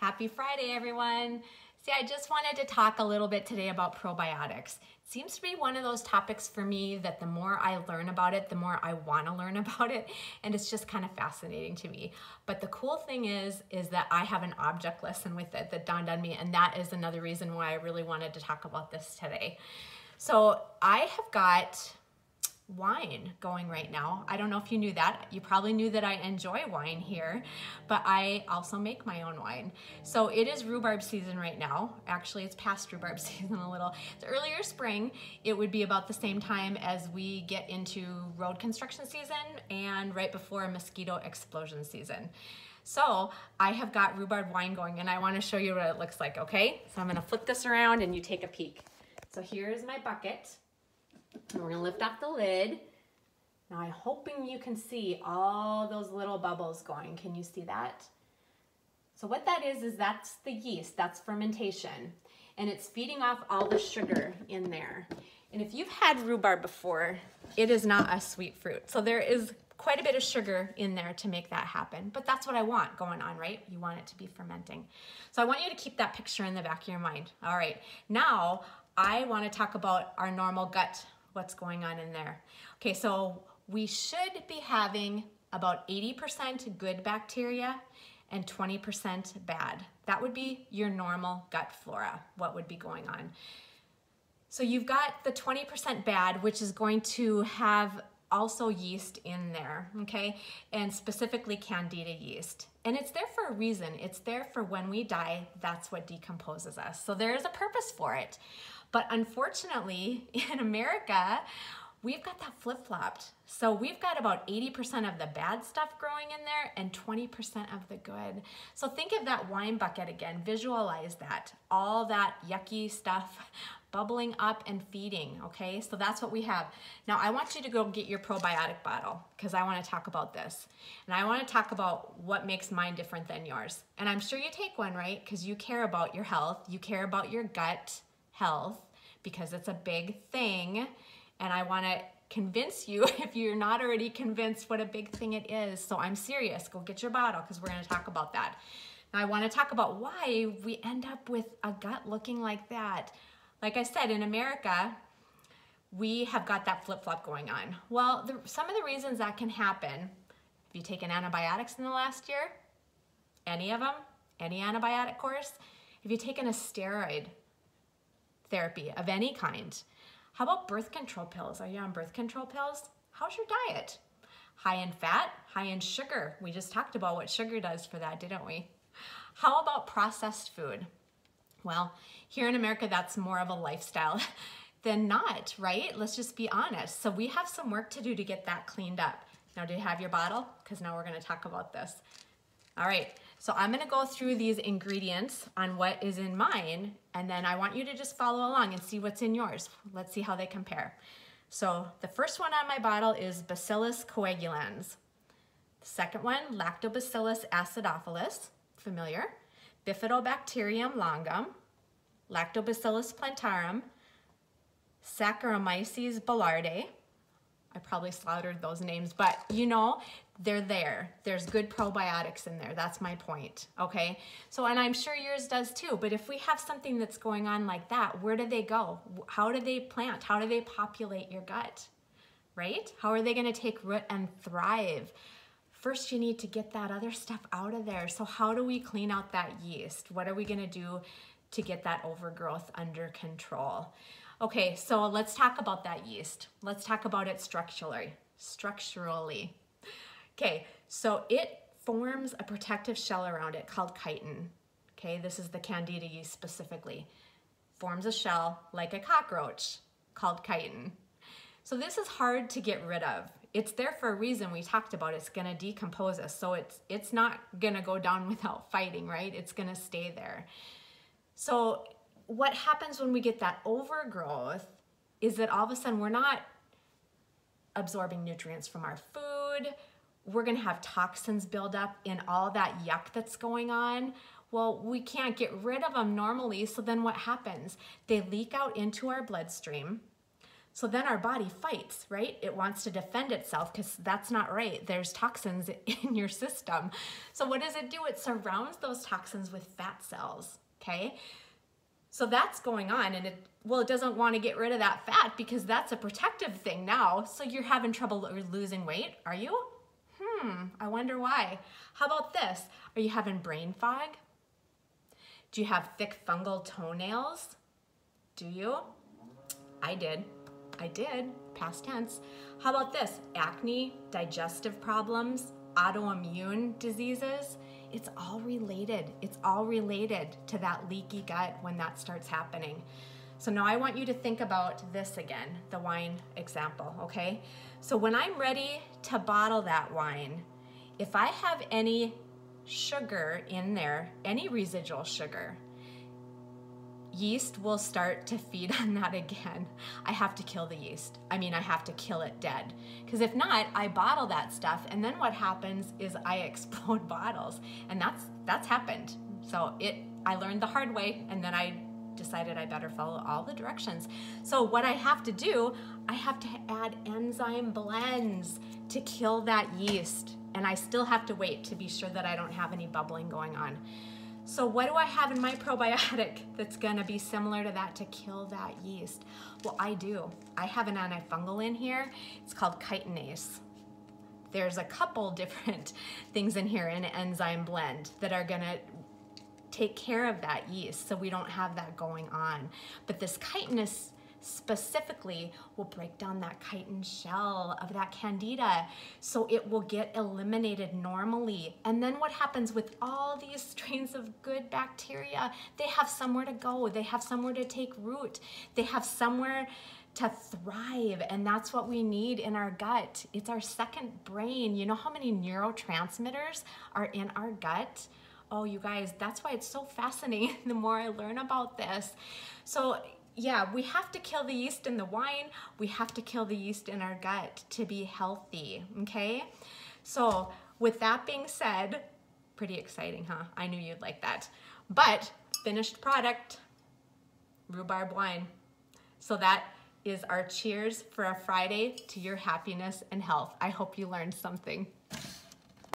Happy Friday, everyone. See, I just wanted to talk a little bit today about probiotics. It seems to be one of those topics for me that the more I learn about it, the more I want to learn about it, and it's just kind of fascinating to me. But the cool thing is that I have an object lesson with it that dawned on me, and that is another reason why I really wanted to talk about this today. So I have got wine going right now. I don't know if you knew that. You probably knew that I enjoy wine here, but I also make my own wine. So it is rhubarb season right now. Actually, it's past rhubarb season a little. It's earlier spring. It would be about the same time as we get into road construction season and right before mosquito explosion season. So I have got rhubarb wine going and I want to show you what it looks like, okay? So I'm going to flip this around and you take a peek. So here's my bucket. And we're gonna lift off the lid. Now I'm hoping you can see all those little bubbles going. Can you see that? So what that is that's the yeast, that's fermentation. And it's feeding off all the sugar in there. And if you've had rhubarb before, it is not a sweet fruit. So there is quite a bit of sugar in there to make that happen. But that's what I want going on, right? You want it to be fermenting. So I want you to keep that picture in the back of your mind. All right, now I want to talk about our normal gut. What's going on in there. Okay, so we should be having about 80% good bacteria and 20% bad. That would be your normal gut flora, what would be going on. So you've got the 20% bad, which is going to have also yeast in there, okay? And specifically Candida yeast. And it's there for a reason. It's there for when we die, that's what decomposes us. So there is a purpose for it. But unfortunately, in America, we've got that flip-flopped. So we've got about 80% of the bad stuff growing in there and 20% of the good. So think of that wine bucket again. Visualize that. All that yucky stuff bubbling up and feeding, okay? So that's what we have. Now I want you to go get your probiotic bottle because I want to talk about this. And I want to talk about what makes mine different than yours. And I'm sure you take one, right? Because you care about your health. You care about your gut health because it's a big thing. And I want to convince you, if you're not already convinced, what a big thing it is. So I'm serious. Go get your bottle because we're going to talk about that. Now I want to talk about why we end up with a gut looking like that. Like I said, in America, we have got that flip-flop going on. Well, some of the reasons that can happen, have you taken antibiotics in the last year? Any of them? Any antibiotic course? Have you taken a steroid therapy of any kind? How about birth control pills? Are you on birth control pills? How's your diet? High in fat, high in sugar. We just talked about what sugar does for that, didn't we? How about processed food? Well, here in America, that's more of a lifestyle than not, right? Let's just be honest. So we have some work to do to get that cleaned up. Now, do you have your bottle? Because now we're going to talk about this. All right, so I'm going to go through these ingredients on what is in mine, and then I want you to just follow along and see what's in yours. Let's see how they compare. So the first one on my bottle is Bacillus coagulans. The second one, Lactobacillus acidophilus, familiar. Bifidobacterium longum, Lactobacillus plantarum, Saccharomyces boulardii. I probably slaughtered those names, but you know, they're there. There's good probiotics in there. That's my point, okay? So, and I'm sure yours does too, but if we have something that's going on like that, where do they go? How do they plant? How do they populate your gut, right? How are they gonna take root and thrive? First, you need to get that other stuff out of there. So how do we clean out that yeast? What are we gonna do to get that overgrowth under control? Okay, so let's talk about that yeast. Let's talk about it structurally. Okay, so it forms a protective shell around it called chitin. Okay, this is the Candida yeast specifically. Forms a shell like a cockroach called chitin. So this is hard to get rid of. It's there for a reason. We talked about it's going to decompose us. So it's not going to go down without fighting, right? It's going to stay there. So what happens when we get that overgrowth is that all of a sudden we're not absorbing nutrients from our food. We're going to have toxins build up in all that yuck that's going on. Well, we can't get rid of them normally. So then what happens? They leak out into our bloodstream. So then our body fights, right? It wants to defend itself because that's not right. There's toxins in your system. So what does it do? It surrounds those toxins with fat cells, okay? So that's going on, and it doesn't want to get rid of that fat because that's a protective thing now. So you're having trouble losing weight, are you? I wonder why. How about this? Are you having brain fog? Do you have thick fungal toenails? Do you? I did, past tense. How about this? Acne, digestive problems, autoimmune diseases. It's all related. It's all related to that leaky gut when that starts happening. So now I want you to think about this again, the wine example, okay? So when I'm ready to bottle that wine, if I have any sugar in there, any residual sugar, yeast will start to feed on that again. I have to kill the yeast. I have to kill it dead. Because if not, I bottle that stuff, and then what happens is I explode bottles. And that's happened. So I learned the hard way, and then I decided I better follow all the directions. So what I have to do, I have to add enzyme blends to kill that yeast. And I still have to wait to be sure that I don't have any bubbling going on. So what do I have in my probiotic that's gonna be similar to that to kill that yeast? Well, I do. I have an antifungal in here. It's called chitinase. There's a couple different things in here in an enzyme blend that are gonna take care of that yeast so we don't have that going on. But this chitinase specifically will break down that chitin shell of that candida, so it will get eliminated normally. And then what happens with all these strains of good bacteria? They have somewhere to go. They have somewhere to take root. They have somewhere to thrive, and that's what we need in our gut. It's our second brain. You know how many neurotransmitters are in our gut? Oh, you guys, that's why it's so fascinating the more I learn about this. So yeah, we have to kill the yeast in the wine. We have to kill the yeast in our gut to be healthy, okay? So with that being said, pretty exciting, huh? I knew you'd like that. But finished product, rhubarb wine. So that is our cheers for a Friday to your happiness and health. I hope you learned something.